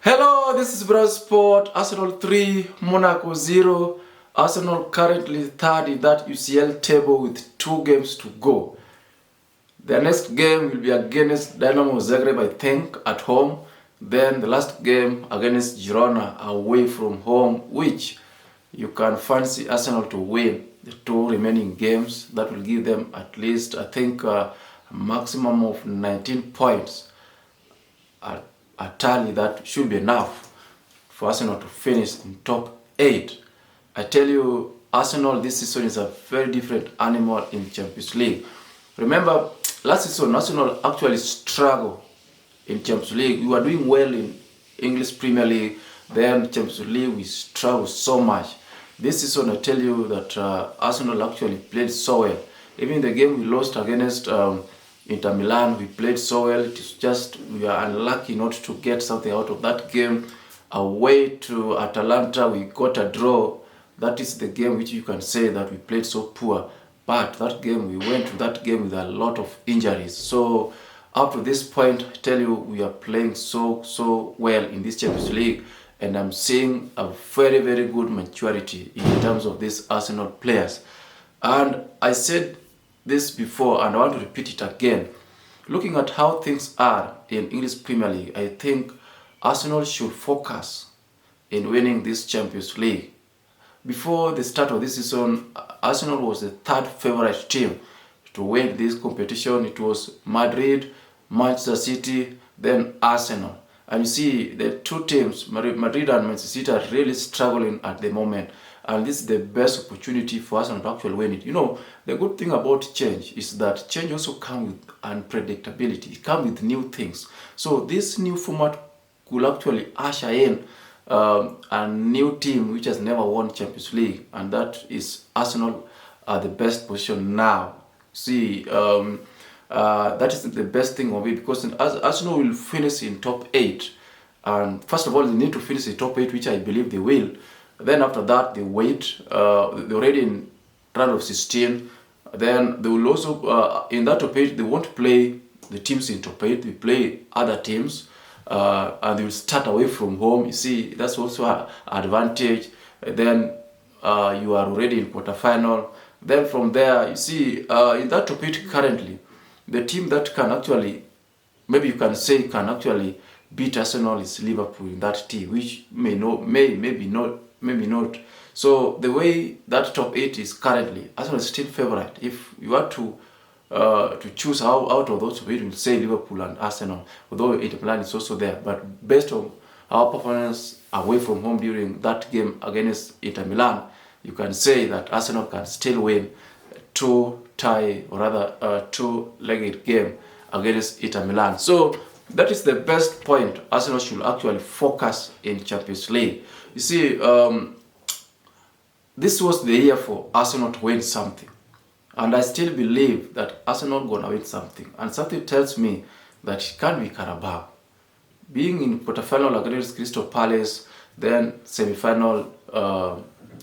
Hello, this is Brazil Sport. Arsenal 3, Monaco 0. Arsenal currently third in that UCL table with 2 games to go. The next game will be against Dynamo Zagreb, I think, at home. Then the last game against Girona away from home, which you can fancy Arsenal to win the 2 remaining games. That will give them at least, I think, a maximum of 19 points. A tally that should be enough for Arsenal to finish in top 8. I tell you, Arsenal this season is a very different animal in Champions League. Remember, last season Arsenal actually struggled in Champions League. We were doing well in English Premier League, then Champions League we struggled so much. This season I tell you that Arsenal actually played so well. Even the game we lost against Inter Milan, we played so well. It is just we are unlucky not to get something out of that game. Away to Atalanta, we got a draw. That is the game which you can say that we played so poor. But that game, we went to that game with a lot of injuries. So up to this point, I tell you, we are playing so well in this Champions League. And I'm seeing a very good maturity in terms of these Arsenal players. And I said this before and I want to repeat it again. Looking at how things are in English Premier League, I think Arsenal should focus in winning this Champions League. Before the start of this season, Arsenal was the third favorite team to win this competition. It was Madrid, Manchester City, then Arsenal. And you see the two teams, Madrid and Manchester City, are really struggling at the moment. And this is the best opportunity for Arsenal to actually win it. You know, the good thing about change is that change also comes with unpredictability. It comes with new things. So this new format could actually usher in a new team which has never won Champions League. And that is Arsenal at the best position now. See, that is the best thing of it, because Arsenal will finish in top 8. And first of all, they need to finish in top 8, which I believe they will. Then after that, they wait. They're already in round of 16. Then they will also, in that top 8, they won't play the teams in top 8. They play other teams. And they will start away from home. You see, that's also an advantage. Then you are already in quarterfinal. Then from there, you see, in that top 8 currently, the team that can actually, maybe you can say, can actually beat Arsenal is Liverpool in that team, which maybe not. So the way that top 8 is currently, Arsenal is still favorite. If you are to choose out of those two, you will say Liverpool and Arsenal, although Inter Milan is also there. But based on our performance away from home during that game against Inter Milan, you can say that Arsenal can still win two-legged game against Inter Milan. So that is the best point. Arsenal should actually focus in Champions League. You see, this was the year for Arsenal to win something. And I still believe that Arsenal gonna win something. And something tells me that it can't be Carabao. Being in quarterfinal against Crystal Palace, then semi-final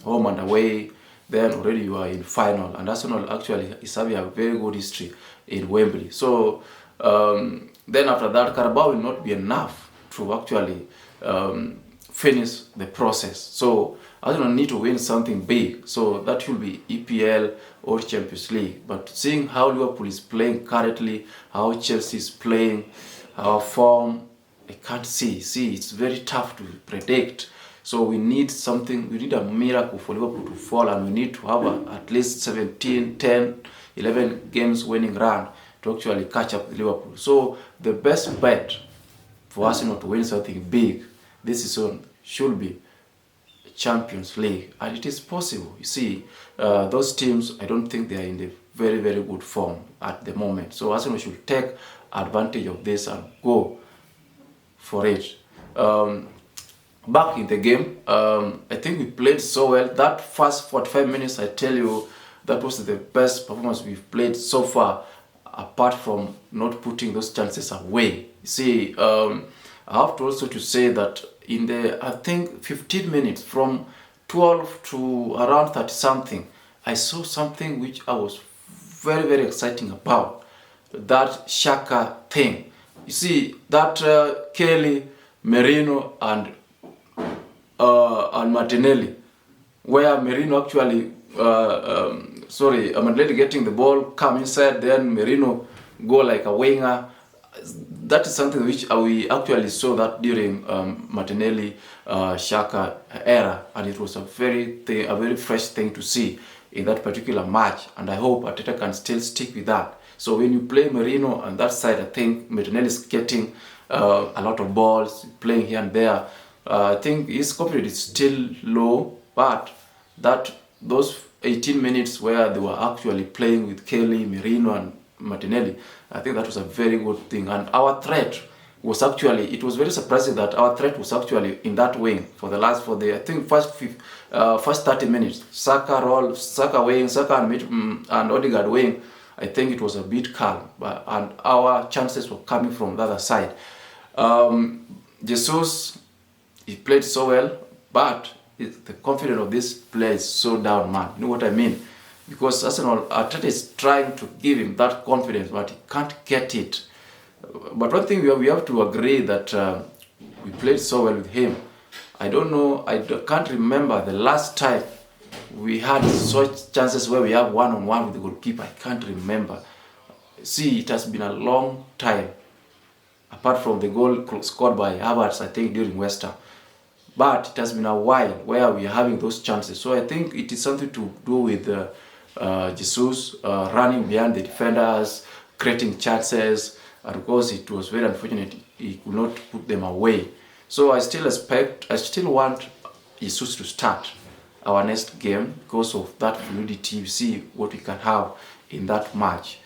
home and away, then already you are in final. And Arsenal actually is having a very good history in Wembley. So then after that, Carabao will not be enough to actually finish the process. So Arsenal need to win something big. So that will be EPL or Champions League. But seeing how Liverpool is playing currently, how Chelsea is playing, our form, I can't see. See, it's very tough to predict. So we need something, we need a miracle for Liverpool to fall, and we need to have at least 17, 10, 11 games winning run to actually catch up with Liverpool. So the best bet for Arsenal to win something big this season should be Champions League, and it is possible. You see, those teams, I don't think they are in the very good form at the moment. So Arsenal should take advantage of this and go for it. Back in the game, I think we played so well. That first 45 minutes, I tell you, that was the best performance we've played so far, apart from not putting those chances away. You see, I have to also to say that in the, I think, 15 minutes, from 12 to around 30 something, I saw something which I was very exciting about. That Shaka thing. You see, that Kelly Merino and Martinelli, where Merino actually, Martinelli getting the ball, come inside, then Merino go like a winger. That is something which we actually saw that during Martinelli Xhaka era, and it was a very fresh thing to see in that particular match, and I hope Arteta can still stick with that. So when you play Merino on that side, I think Martinelli is getting a lot of balls, playing here and there. I think his confidence is still low, but those 18 minutes where they were actually playing with Kelly, Merino and Martinelli, I think that was a very good thing. And our threat was actually, it was very surprising that our threat was actually in that wing for the I think first 30 minutes. Saka wing, Saka and Odegaard wing. I think it was a bit calm, and our chances were coming from the other side. Jesus, he played so well, but the confidence of this player is so down, man. You know what I mean? Because Arteta is trying to give him that confidence, but he can't get it. But one thing we have to agree that we played so well with him. I don't know, I can't remember the last time we had such chances where we have one-on-one with the goalkeeper. I can't remember. See, it has been a long time, apart from the goal scored by Havertz, I think, during West Ham. But it has been a while where we are having those chances. So I think it is something to do with Jesus running behind the defenders, creating chances, and of course it was very unfortunate he could not put them away. So I still want Jesus to start our next game because of that fluidity. We see what we can have in that match.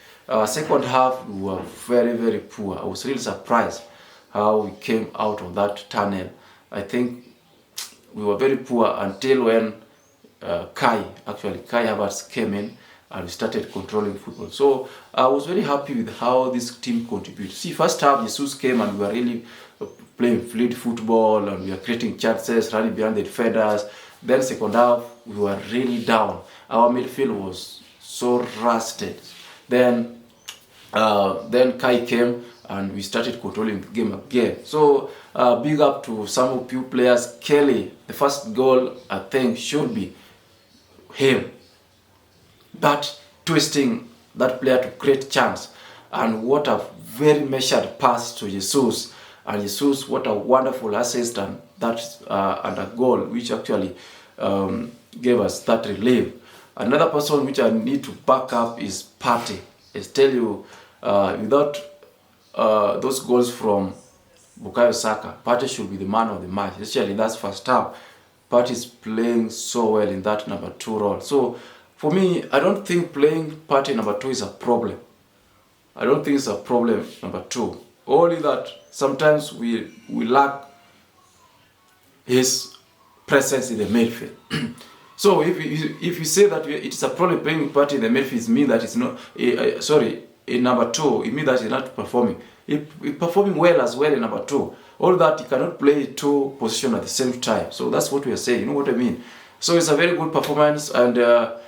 Second half, we were very, very poor. I was really surprised how we came out of that tunnel. I think we were very poor until when Kai Havertz came in and we started controlling football. So I was very happy with how this team contributed. See, first half, Jesus came and we were really playing fluid football and we were creating chances, running behind the defenders. Then second half, we were really down. Our midfield was so rusted. Then Kai came and we started controlling the game again. So big up to some of you players. Kelly, the first goal I think should be him. That twisting that player to create chance. And what a very measured pass to Jesus. And Jesus, what a wonderful assist and a goal which actually gave us that relief. Another person which I need to back up is Partey. I tell you, without those goals from Bukayo Saka, Partey should be the man of the match. Especially that's first half. Partey is playing so well in that number 2 role. So for me, I don't think playing Partey number 2 is a problem. I don't think it's a problem number 2. Only that sometimes we lack his presence in the midfield. So if you say that it's a problem playing Partey in the midfield, it means that it's not. In number 2, it means that he's not performing. He's performing well as well in number 2. All that he cannot play 2 positions at the same time. So that's what we are saying. You know what I mean? So it's a very good performance and a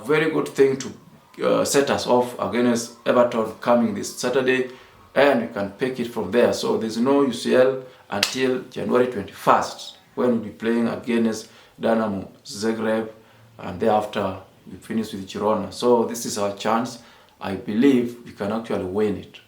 very good thing to set us off against Everton coming this Saturday, and we can pick it from there. So there's no UCL until January 21st when we'll be playing against Dynamo Zagreb, and thereafter we finish with Girona. So this is our chance. I believe we can actually win it.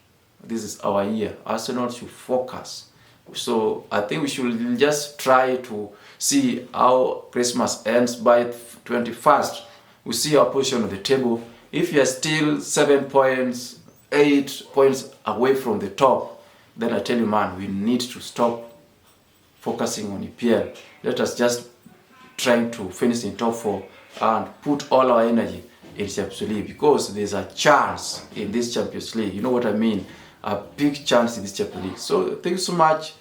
This is our year. Arsenal should focus. So I think we should just try to see how Christmas ends by 21st. We see our position on the table. If you are still 7 points, 8 points away from the top, then I tell you, man, we need to stop focusing on EPL. Let us just try to finish in top 4 and put all our energy in Champions League, because there's a chance in this Champions League. You know what I mean? A big chance in this Champions League. So thank you so much.